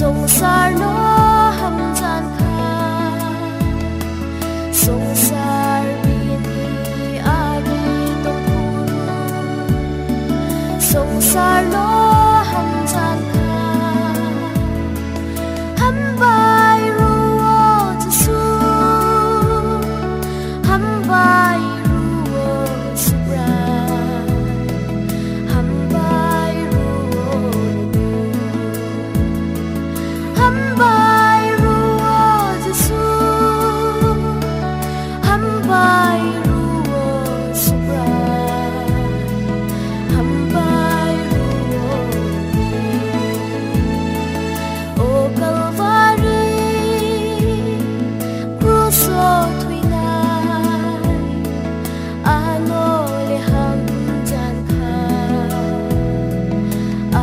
Songsar no ham jan kha songsar bini agi tong puru songsar no ham jan kha ham bai ruo jesu ham bai ruo subra ham bai ruo ham bai ruo jesu ham bai ruo subra ham bai ruo o calvary cruso twinai ano le ham jan kha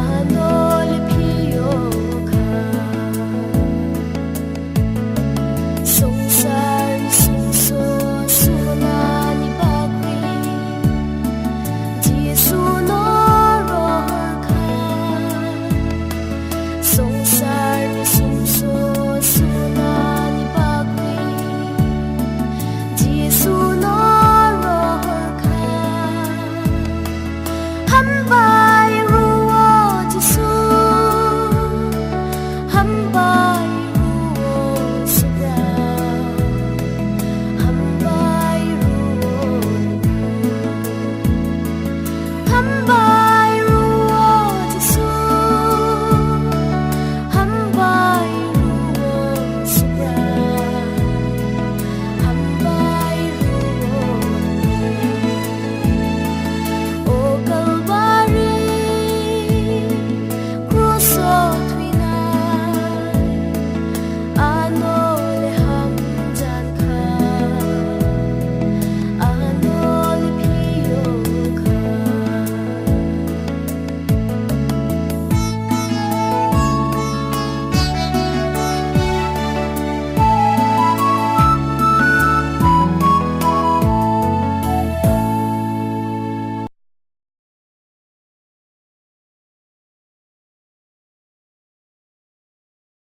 ano le phio kha songsar sungso suna ni bakwi Jesu no rohar kha songsar ni sungso suna ni bakwi Jesu no rohar kha ham bai ruo Jesu ham bai